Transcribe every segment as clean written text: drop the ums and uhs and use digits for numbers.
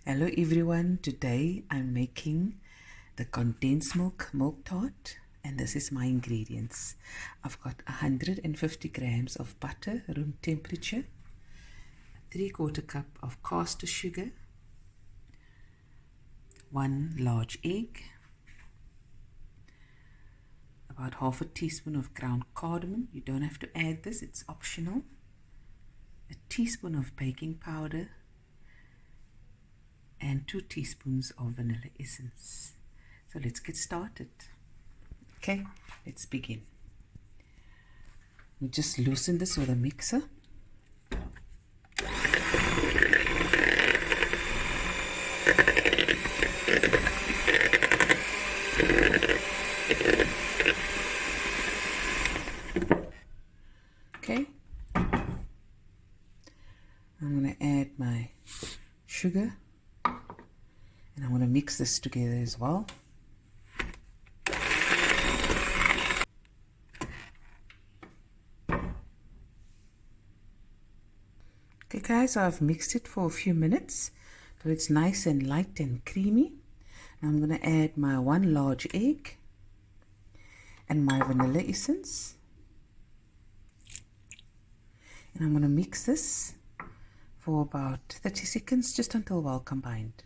Hello everyone, today I'm making the condensed milk tart, and this is my ingredients. I've got 150 grams of butter, room temperature, 3/4 cup of caster sugar, 1 large egg, about half a teaspoon of ground cardamom. You don't have to add this, it's optional. A teaspoon of baking powder and 2 teaspoons of vanilla essence. So let's get started. Okay, let's begin. We just loosen this with a mixer. Okay, I'm going to add my sugar. And I'm going to mix this together as well. Okay guys, so I've mixed it for a few minutes till it's nice and light and creamy. Now I'm going to add my 1 large egg and my vanilla essence. And I'm going to mix this for about 30 seconds, just until well combined.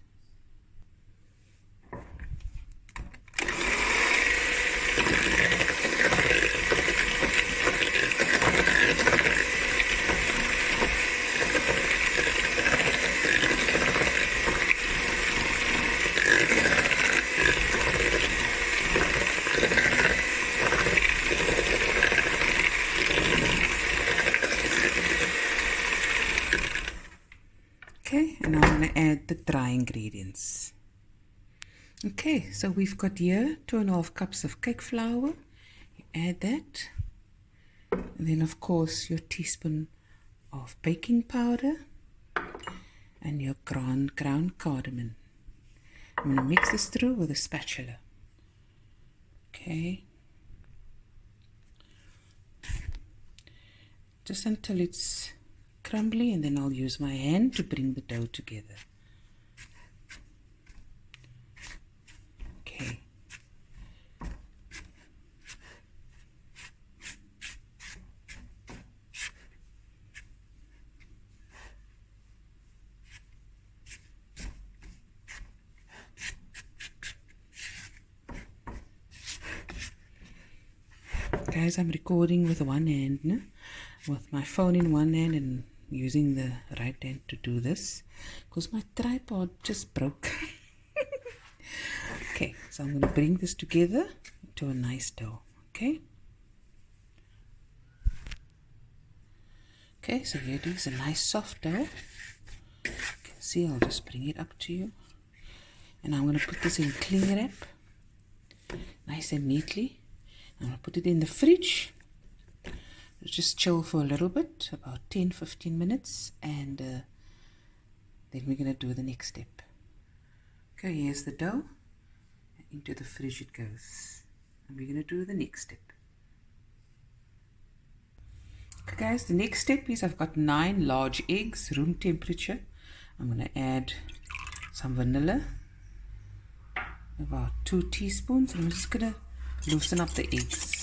Okay, and I'm going to add the dry ingredients. Okay, so we've got here 2.5 cups of cake flour. You add that, and then of course your teaspoon of baking powder and your ground cardamom. I'm going to mix this through with a spatula. Okay, just until it's crumbly, and then I'll use my hand to bring the dough together. Okay. Guys, I'm recording with one hand, no? With my phone in one hand and using the right hand to do this because my tripod just broke. Okay, so I'm going to bring this together to a nice dough. Okay, so here it is, a nice soft dough. You can see, I'll just bring it up to you, and I'm going to put this in cling wrap nice and neatly. I'm going to put it in the fridge. Just chill for a little bit, about 10-15 minutes, and then we're going to do the next step. Okay, here's the dough. Into the fridge it goes, and we're going to do the next step. Okay guys, the next step is I've got 9 large eggs, room temperature. I'm going to add some vanilla, about 2 teaspoons. I'm just going to loosen up the eggs.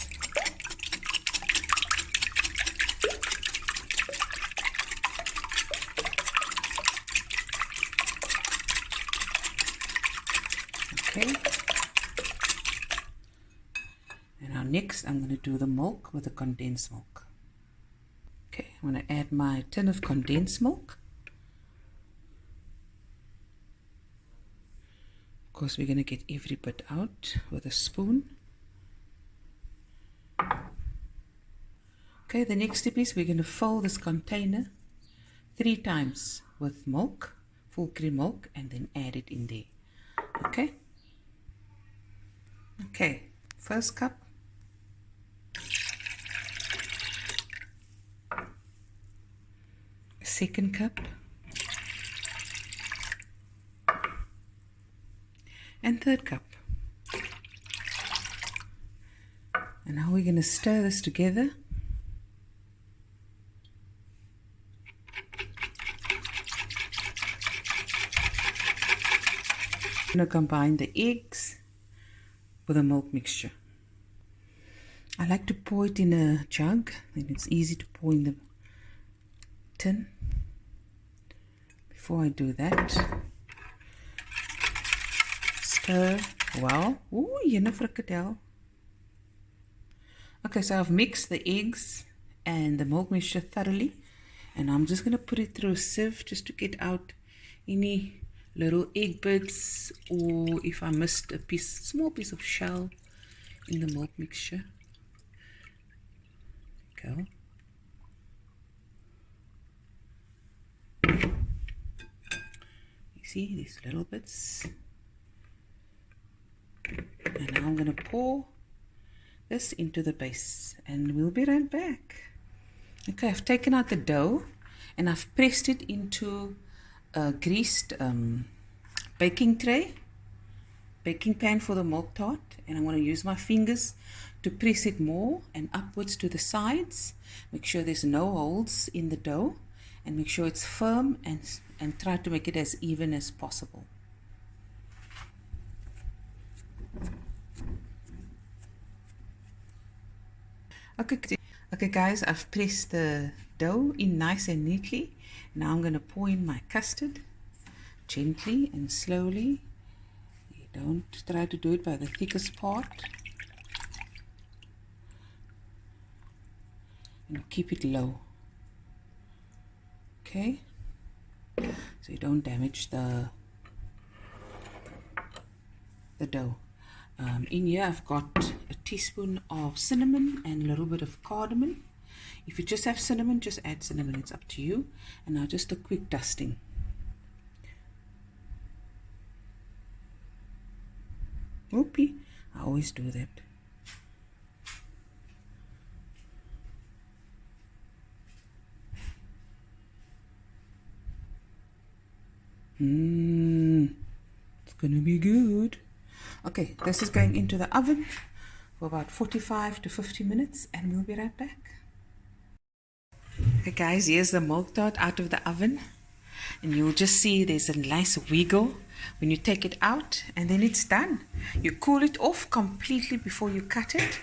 Okay, and now next I'm going to do the milk with the condensed milk. Okay, I'm going to add my tin of condensed milk. Of course, we're going to get every bit out with a spoon. Okay, the next step is we're going to fill this container 3 times with milk, full cream milk, and then add it in there. Okay. Okay, first cup, second cup, and third cup. And now we're going to stir this together. I'm going to combine the eggs with the milk mixture. I like to pour it in a jug, and it's easy to pour in the tin. Before I do that, stir well. Ooh, jene frikadel. Okay, so I've mixed the eggs and the milk mixture thoroughly, and I'm just going to put it through a sieve just to get out any little egg bits, or if I missed a small piece of shell in the milk mixture. Go. You see these little bits, and now I'm going to pour this into the base, and we'll be right back. Okay, I've taken out the dough and I've pressed it into a greased baking pan for the milk tart, and I'm going to use my fingers to press it more and upwards to the sides. Make sure there's no holes in the dough, and make sure it's firm, and try to make it as even as possible. Okay guys, I've pressed the dough in nice and neatly. Now I'm going to pour in my custard gently and slowly. You don't try to do it by the thickest part, and keep it low. Okay, so you don't damage the dough. In here I've got a teaspoon of cinnamon and a little bit of cardamom. If you just have cinnamon, just add cinnamon, it's up to you. And now just a quick dusting. Oopie, I always do that. It's gonna be good. Okay, this is going into the oven for about 45 to 50 minutes, and we'll be right back. Okay guys, here's the milk tart out of the oven, and you'll just see there's a nice wiggle when you take it out, and then it's done. You cool it off completely before you cut it,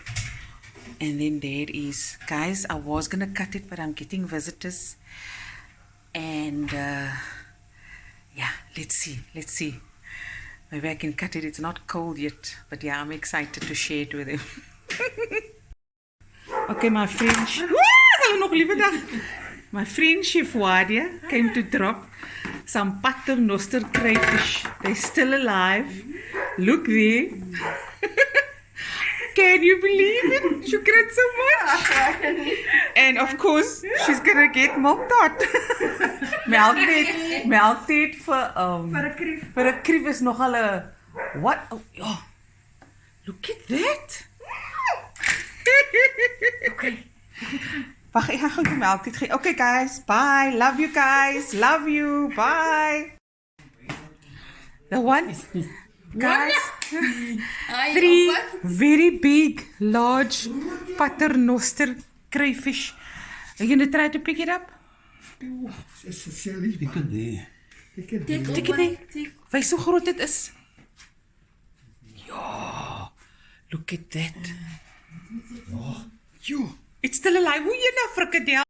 and then there it is. Guys, I was gonna cut it, but I'm getting visitors, and yeah, let's see. Maybe I can cut it. It's not cold yet, but yeah, I'm excited to share it with him. Okay, my French. My friend Chef Wadia came to drop some paternoster crayfish. They're still alive. Look there. Can you believe it? Shukran so much. And of course, she's gonna get milk tart. Melk dit vir 'n krief is nogal 'n what? Oh, oh, look at that. Okay. Wag, ek gaan gou die melk dit gee. Okay guys, bye. Love you guys. Love you. Bye. The one guys, 3 very big, large paternoster crayfish. Are you gonna try to pick it up? Tik it. Wys hoe groot dit is. Ja, look at that. It's still alive. Hoe jy nou frikadel?